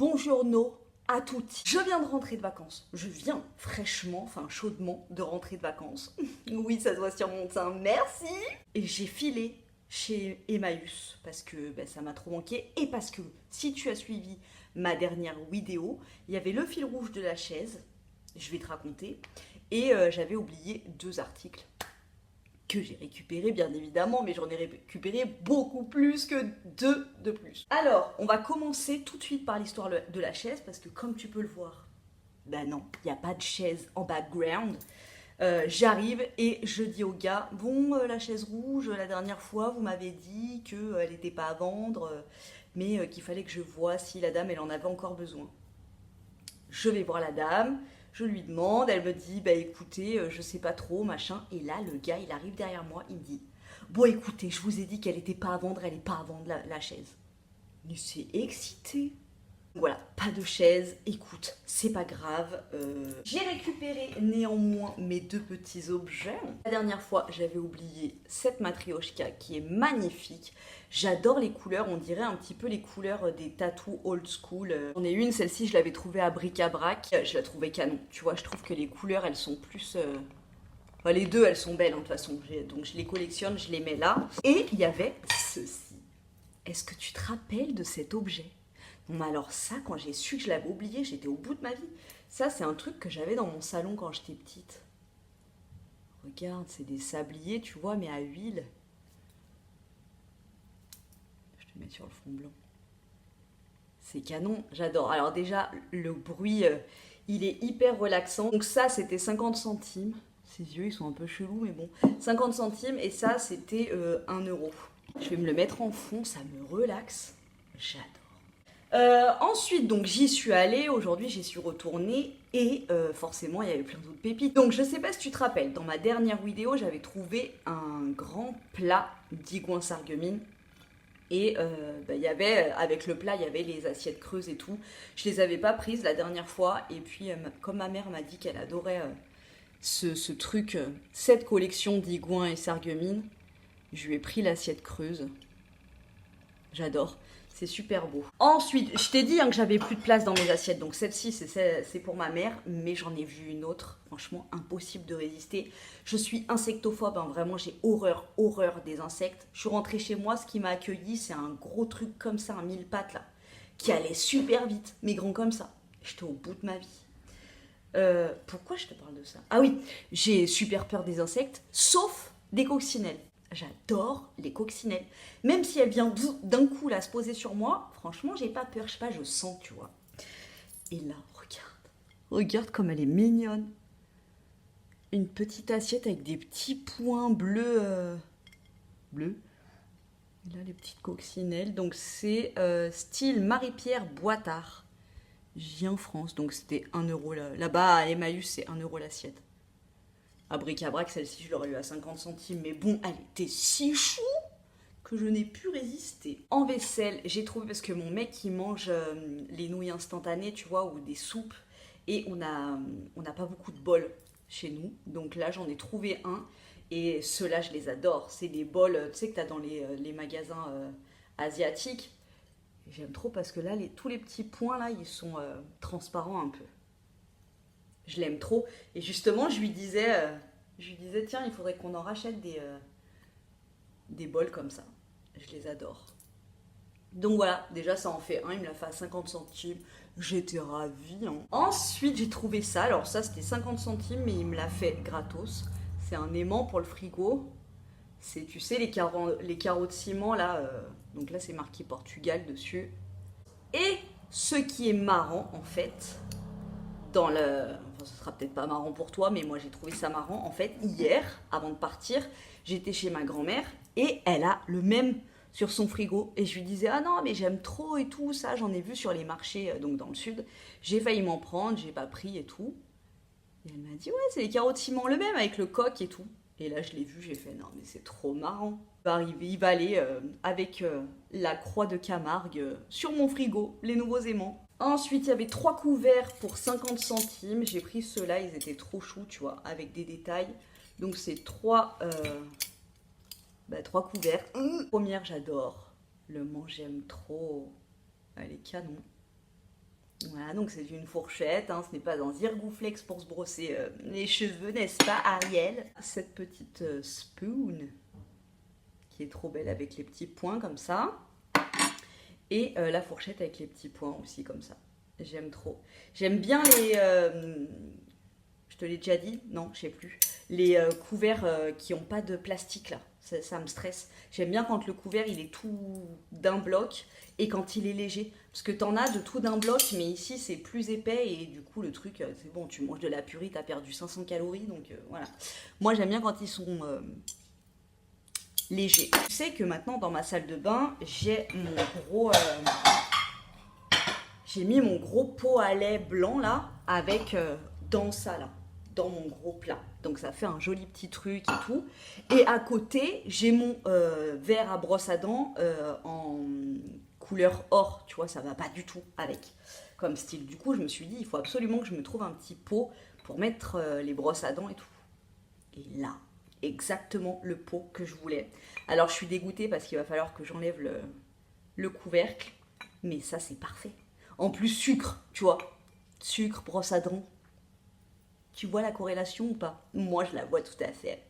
Buongiorno à tutti. Je viens de rentrer de vacances. Je viens fraîchement, enfin chaudement, de rentrer de vacances. Oui, ça se voit sur mon teint, merci. Et j'ai filé chez Emmaüs parce que ça m'a trop manqué et parce que si tu as suivi ma dernière vidéo, il y avait le fil rouge de la chaise, je vais te raconter, et j'avais oublié 2 articles que j'ai récupéré bien évidemment, mais j'en ai récupéré beaucoup plus que 2 de plus. Alors, on va commencer tout de suite par l'histoire de la chaise, parce que comme tu peux le voir, ben non, il n'y a pas de chaise en background. J'arrive et je dis au gars, bon, la chaise rouge, la dernière fois, vous m'avez dit qu'elle n'était pas à vendre, mais qu'il fallait que je voie si la dame, elle en avait encore besoin. Je vais voir la dame, je lui demande, elle me dit, bah écoutez, je sais pas trop, machin. Et là, le gars, il arrive derrière moi, il me dit, bon écoutez, je vous ai dit qu'elle était pas à vendre, elle est pas à vendre la chaise. Mais c'est excité. Voilà, pas de chaise, écoute, c'est pas grave. J'ai récupéré néanmoins mes 2 petits objets. La dernière fois, j'avais oublié cette matrioshka qui est magnifique. J'adore les couleurs, on dirait un petit peu les couleurs des tatous old school. J'en ai une, celle-ci, je l'avais trouvée à bric-à-brac. Je la trouvais canon, tu vois, je trouve que les couleurs, elles sont plus... Enfin, les deux, elles sont belles, hein, de toute façon. Donc je les collectionne, je les mets là. Et il y avait ceci. Est-ce que tu te rappelles de cet objet ? Bon, alors ça, quand j'ai su que je l'avais oublié, j'étais au bout de ma vie. Ça, c'est un truc que j'avais dans mon salon quand j'étais petite. Regarde, c'est des sabliers, tu vois, mais à huile. Je te mets sur le fond blanc. C'est canon, j'adore. Alors déjà, le bruit, il est hyper relaxant. Donc ça, c'était 50 centimes. Ses yeux, ils sont un peu chelous, mais bon. 50 centimes, et ça, c'était 1 euro. Je vais me le mettre en fond, ça me relaxe. J'adore. Ensuite, donc j'y suis allée, aujourd'hui j'y suis retournée et forcément il y avait plein d'autres pépites. Donc je sais pas si tu te rappelles, dans ma dernière vidéo j'avais trouvé un grand plat d'Iguin Sarreguemines et il y avait, avec le plat il y avait les assiettes creuses et tout. Je les avais pas prises la dernière fois et puis comme ma mère m'a dit qu'elle adorait ce truc, cette collection d'Iguin et Sarreguemines, je lui ai pris l'assiette creuse. J'adore. C'est super beau. Ensuite, je t'ai dit que j'avais plus de place dans mes assiettes. Donc celle-ci, c'est pour ma mère. Mais j'en ai vu une autre. Franchement, impossible de résister. Je suis insectophobe. Hein, vraiment, j'ai horreur des insectes. Je suis rentrée chez moi. Ce qui m'a accueilli, c'est un gros truc comme ça, un 1000 pattes là. Qui allait super vite. Mais grand comme ça. J'étais au bout de ma vie. Pourquoi je te parle de ça? Ah oui, j'ai super peur des insectes. Sauf des coccinelles. J'adore les coccinelles. Même si elle vient d'un coup là se poser sur moi, franchement, j'ai pas peur. Je sais pas, je sens, tu vois. Et là, regarde. Regarde comme elle est mignonne. Une petite assiette avec des petits points bleus. Bleus. Et là, les petites coccinelles. Donc, c'est style Marie-Pierre Boitard. Je viens en France. Donc, c'était 1 euro là-bas. À Emmaüs, c'est 1 euro l'assiette. À bric-à-brac, celle-ci, je l'aurais eu à 50 centimes. Mais bon, elle était si chou que je n'ai pu résister. En vaisselle, j'ai trouvé, parce que mon mec, il mange les nouilles instantanées, tu vois, ou des soupes. Et on n'a pas beaucoup de bols chez nous. Donc là, j'en ai trouvé un. Et ceux-là, je les adore. C'est des bols, tu sais, que tu as dans les magasins asiatiques. J'aime trop parce que là, tous les petits points, là, ils sont transparents un peu. Je l'aime trop. Et justement, je lui disais, tiens, il faudrait qu'on en rachète des bols comme ça. Je les adore. Donc voilà, déjà ça en fait un, il me l'a fait à 50 centimes. J'étais ravie. Hein. Ensuite, j'ai trouvé ça. Alors ça, c'était 50 centimes, mais il me l'a fait gratos. C'est un aimant pour le frigo. C'est, tu sais, les carreaux de ciment, là. Donc là, c'est marqué Portugal dessus. Et ce qui est marrant, en fait, enfin, ce sera peut-être pas marrant pour toi, mais moi j'ai trouvé ça marrant. En fait, hier, avant de partir, j'étais chez ma grand-mère et elle a le même sur son frigo. Et je lui disais, ah non, mais j'aime trop et tout, ça, j'en ai vu sur les marchés, donc dans le sud. J'ai failli m'en prendre, j'ai pas pris et tout. Et elle m'a dit, ouais, c'est les carreaux de ciment le même avec le coq et tout. Et là, je l'ai vu, j'ai fait, non, mais c'est trop marrant. Il va aller avec la croix de Camargue sur mon frigo, les nouveaux aimants. Ensuite, il y avait 3 couverts pour 50 centimes. J'ai pris ceux-là, ils étaient trop choux, tu vois, avec des détails. Donc, c'est 3 couverts. Première, j'adore. Le mangem trop. Elle est canon. Voilà, donc c'est une fourchette, hein, ce n'est pas un zirgouflex pour se brosser les cheveux, n'est-ce pas Ariel? Cette petite spoon qui est trop belle avec les petits points comme ça. Et la fourchette avec les petits points aussi comme ça. J'aime trop. J'aime bien les... je te l'ai déjà dit? Non, je sais plus. Les couverts qui n'ont pas de plastique là. Ça me stresse. J'aime bien quand le couvert il est tout d'un bloc et quand il est léger. Parce que t'en as de tout d'un bloc, mais ici c'est plus épais et du coup le truc, c'est bon, tu manges de la purée, t'as perdu 500 calories, donc voilà. Moi j'aime bien quand ils sont légers. Tu sais que maintenant dans ma salle de bain, j'ai mon gros... j'ai mis mon gros pot à lait blanc là, avec dans ça là, dans mon gros plat. Donc ça fait un joli petit truc et tout. Et à côté, j'ai mon verre à brosse à dents en couleur or. Tu vois, ça va pas du tout avec comme style. Du coup, je me suis dit, il faut absolument que je me trouve un petit pot pour mettre les brosses à dents et tout. Et là, exactement le pot que je voulais. Alors je suis dégoûtée parce qu'il va falloir que j'enlève le couvercle. Mais ça, c'est parfait. En plus, sucre, tu vois. Sucre, brosse à dents. Tu vois la corrélation ou pas? Moi, je la vois tout à fait.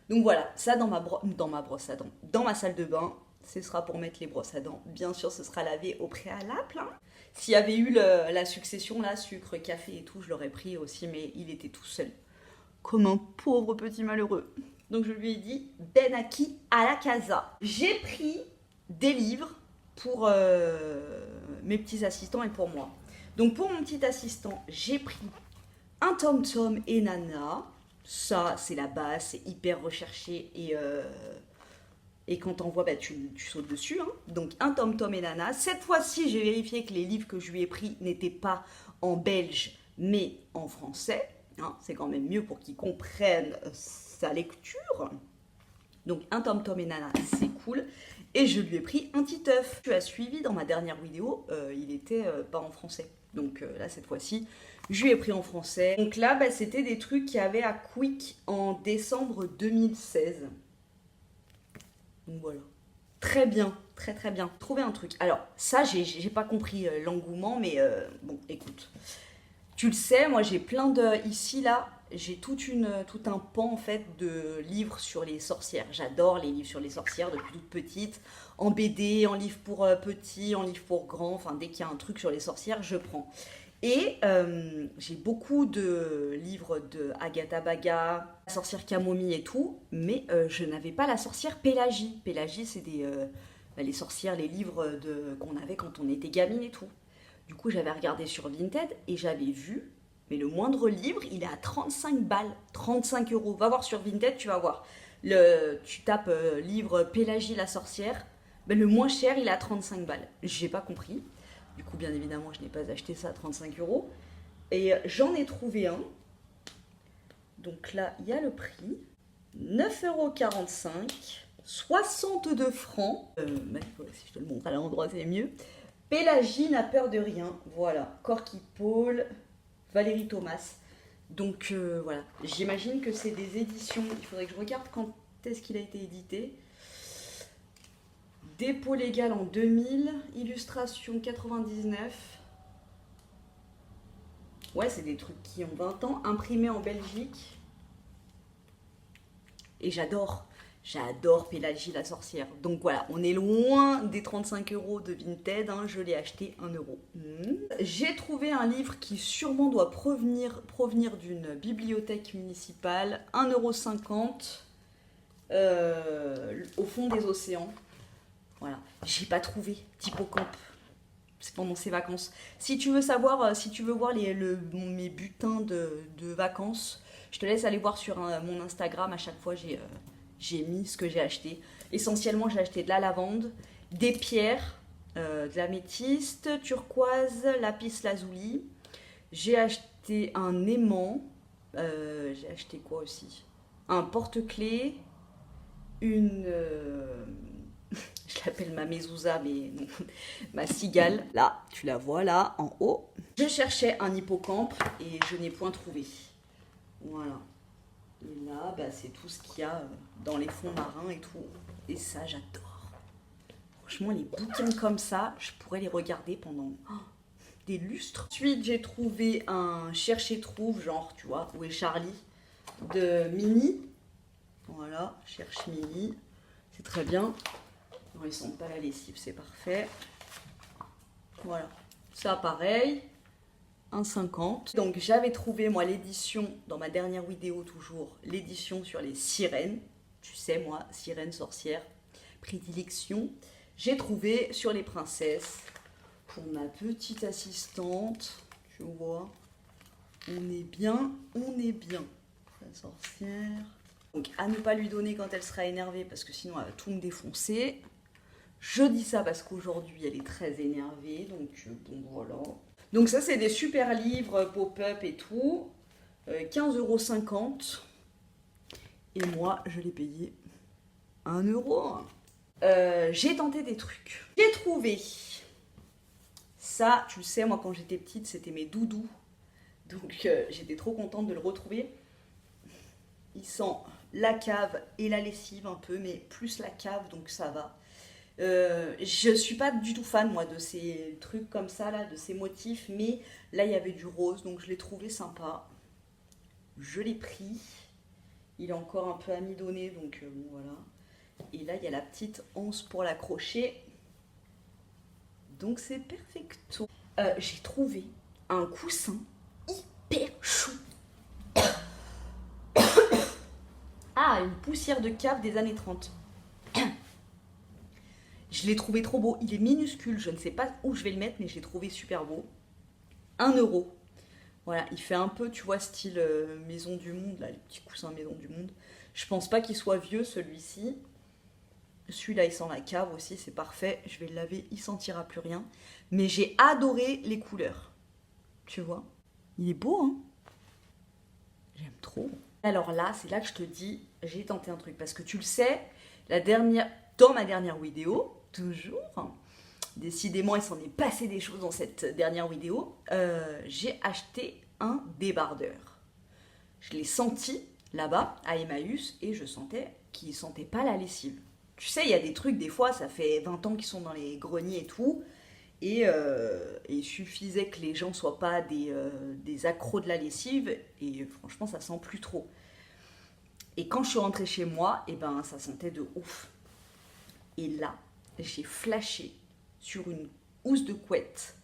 Donc voilà, ça dans ma brosse à dents. Dans ma salle de bain, ce sera pour mettre les brosses à dents. Bien sûr, ce sera lavé au préalable. Hein. S'il y avait eu la succession, là, sucre, café et tout, je l'aurais pris aussi, mais il était tout seul. Comme un pauvre petit malheureux. Donc je lui ai dit, Ben Aki à la casa. J'ai pris des livres pour mes petits assistants et pour moi. Donc pour mon petit assistant, j'ai pris un Tom Tom et Nana. Ça, c'est la base, c'est hyper recherché et quand t'en vois, bah, tu sautes dessus. Hein. Donc un Tom Tom et Nana. Cette fois-ci, j'ai vérifié que les livres que je lui ai pris n'étaient pas en belge, mais en français. Hein. C'est quand même mieux pour qu'ils comprennent sa lecture. Donc un Tom Tom et Nana, c'est cool. Et je lui ai pris un Titeuf. Tu as suivi dans ma dernière vidéo, il était pas en français. Donc là, cette fois-ci, je lui ai pris en français. Donc là, bah, c'était des trucs qu'il y avait à Quick en décembre 2016. Donc voilà. Très bien, très très bien. Trouver un truc. Alors ça, j'ai pas compris l'engouement, mais bon, écoute. Tu le sais, moi j'ai plein de... Ici, là, j'ai tout un pan en fait de livres sur les sorcières. J'adore les livres sur les sorcières depuis toute petite. En BD, en livre pour petits, en livre pour grands. Enfin, dès qu'il y a un truc sur les sorcières, je prends. Et j'ai beaucoup de livres de Agatha Baga, la sorcière Camomille et tout. Mais je n'avais pas la sorcière Pélagie. Pélagie, c'est les sorcières, les livres qu'on avait quand on était gamine et tout. Du coup, j'avais regardé sur Vinted et j'avais vu, mais le moindre livre, il est à 35 balles, 35 euros. Va voir sur Vinted, tu vas voir. Tu tapes livre Pélagie la sorcière, ben, le moins cher, il est à 35 balles. J'ai pas compris. Du coup, bien évidemment, je n'ai pas acheté ça à 35 euros. Et j'en ai trouvé un. Donc là, il y a le prix. 9,45 €, 62 francs. Si je te le montre à l'endroit, c'est mieux. Pélagie n'a peur de rien, voilà. Corky Paul, Valérie Thomas. Donc voilà, j'imagine que c'est des éditions. Il faudrait que je regarde quand est-ce qu'il a été édité. Dépôt légal en 2000, illustration 99. Ouais, c'est des trucs qui ont 20 ans, imprimés en Belgique. Et j'adore. J'adore Pélagie la sorcière. Donc voilà, on est loin des 35 euros de Vinted. Hein, je l'ai acheté 1 euro. J'ai trouvé un livre qui sûrement doit provenir d'une bibliothèque municipale. 1,50 € au fond des océans. Voilà. J'ai pas trouvé d'hippocampe. C'est pendant ces vacances. Si tu veux savoir, si tu veux voir mes butins de vacances, je te laisse aller voir sur mon Instagram. À chaque fois, j'ai mis ce que j'ai acheté. Essentiellement, j'ai acheté de la lavande, des pierres, de l'améthyste, turquoise, lapis lazuli. J'ai acheté un aimant. J'ai acheté quoi aussi? Un porte-clés. Une... je l'appelle ma mezouza, mais non, ma cigale. Là, tu la vois là, en haut. Je cherchais un hippocampe et je n'ai point trouvé. Voilà. Et là, bah, c'est tout ce qu'il y a dans les fonds marins et tout. Et ça, j'adore. Franchement, les bouquins comme ça, je pourrais les regarder pendant des lustres. Ensuite, j'ai trouvé un cherche et trouve, genre, tu vois, où est Charlie, de Mini. Voilà, cherche Mini. C'est très bien. Non, ils sentent pas la lessive, c'est parfait. Voilà, ça pareil. 1,50. Donc j'avais trouvé moi l'édition, dans ma dernière vidéo toujours, l'édition sur les sirènes. Tu sais moi, sirène sorcière, prédilection. J'ai trouvé sur les princesses, pour ma petite assistante, tu vois. On est bien, on est bien. La sorcière. Donc à ne pas lui donner quand elle sera énervée, parce que sinon elle va tout me défoncer. Je dis ça parce qu'aujourd'hui elle est très énervée, donc bon voilà. Donc ça c'est des super livres pop-up et tout, 15,50 €. Et moi je l'ai payé 1 €. J'ai tenté des trucs. J'ai trouvé ça, tu le sais, moi quand j'étais petite c'était mes doudous. Donc j'étais trop contente de le retrouver. Il sent la cave et la lessive un peu, mais plus la cave, donc ça va. Je suis pas du tout fan moi de ces trucs comme ça là, de ces motifs, mais là il y avait du rose donc je l'ai trouvé sympa. Je l'ai pris. Il est encore un peu amidonné donc bon, voilà. Et là il y a la petite anse pour l'accrocher. Donc c'est perfecto. J'ai trouvé un coussin hyper chou. Ah, une poussière de cave des années 30. Je l'ai trouvé trop beau. Il est minuscule. Je ne sais pas où je vais le mettre, mais je l'ai trouvé super beau. 1 €. Voilà, il fait un peu, tu vois, style Maison du Monde, là, les petits coussins Maison du Monde. Je pense pas qu'il soit vieux, celui-ci. Celui-là, il sent la cave aussi, c'est parfait. Je vais le laver, il sentira plus rien. Mais j'ai adoré les couleurs. Tu vois? Il est beau, hein? J'aime trop. Alors là, c'est là que je te dis, j'ai tenté un truc. Parce que tu le sais, dans ma dernière vidéo, toujours, décidément il s'en est passé des choses dans cette dernière vidéo, j'ai acheté un débardeur. Je l'ai senti là-bas à Emmaüs et je sentais qu'il ne sentait pas la lessive. Tu sais, il y a des trucs, des fois, ça fait 20 ans qu'ils sont dans les greniers et tout, et il suffisait que les gens soient pas des accros de la lessive, et franchement, ça sent plus trop. Et quand je suis rentrée chez moi, et ben, ça sentait de ouf. Et là, j'ai flashé sur une housse de couette.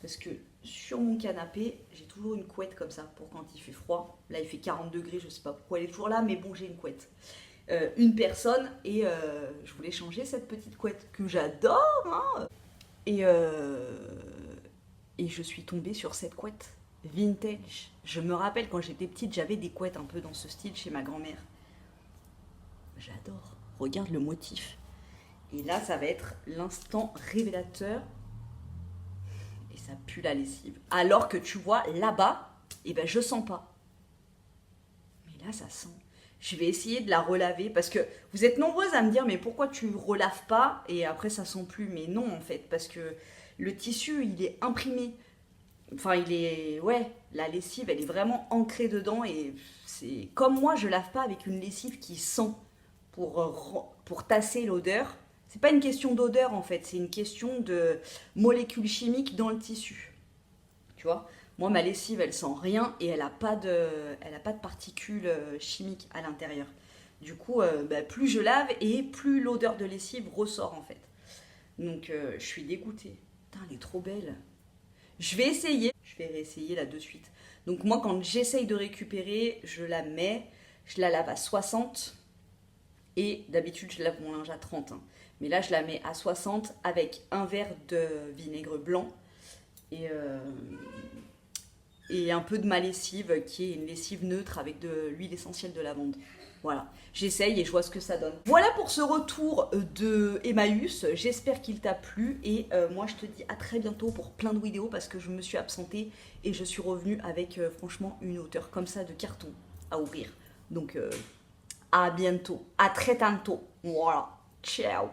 Parce que sur mon canapé, j'ai toujours une couette comme ça pour quand il fait froid. Là, il fait 40 degrés, je sais pas pourquoi elle est toujours là, mais bon, j'ai une couette. Une personne, et je voulais changer cette petite couette que j'adore. Hein, et je suis tombée sur cette couette vintage. Je me rappelle quand j'étais petite, j'avais des couettes un peu dans ce style chez ma grand-mère. J'adore. Regarde le motif. Et là, ça va être l'instant révélateur. Et ça pue la lessive. Alors que tu vois, là-bas, eh ben, je sens pas. Mais là, ça sent. Je vais essayer de la relaver parce que vous êtes nombreuses à me dire mais pourquoi tu relaves pas et après ça sent plus. Mais non, en fait, parce que le tissu, il est imprimé. Enfin, il est... Ouais, la lessive, elle est vraiment ancrée dedans. Et c'est comme moi, je lave pas avec une lessive qui sent pour tasser l'odeur. C'est pas une question d'odeur en fait, c'est une question de molécules chimiques dans le tissu. Tu vois, moi ma lessive elle sent rien et elle a pas de particules chimiques à l'intérieur. Du coup, plus je lave et plus l'odeur de lessive ressort en fait. Donc je suis dégoûtée. Putain, elle est trop belle. Je vais réessayer là de suite. Donc moi quand j'essaye de récupérer, je la lave à 60 et d'habitude je lave mon linge à 30. Hein. Mais là, je la mets à 60 avec un verre de vinaigre blanc et un peu de ma lessive qui est une lessive neutre avec de l'huile essentielle de lavande. Voilà, j'essaye et je vois ce que ça donne. Voilà pour ce retour de Emmaüs. J'espère qu'il t'a plu et moi, je te dis à très bientôt pour plein de vidéos parce que je me suis absentée et je suis revenue avec franchement une hauteur comme ça de carton à ouvrir. Donc, à bientôt, à très tantôt. Voilà. Ciao.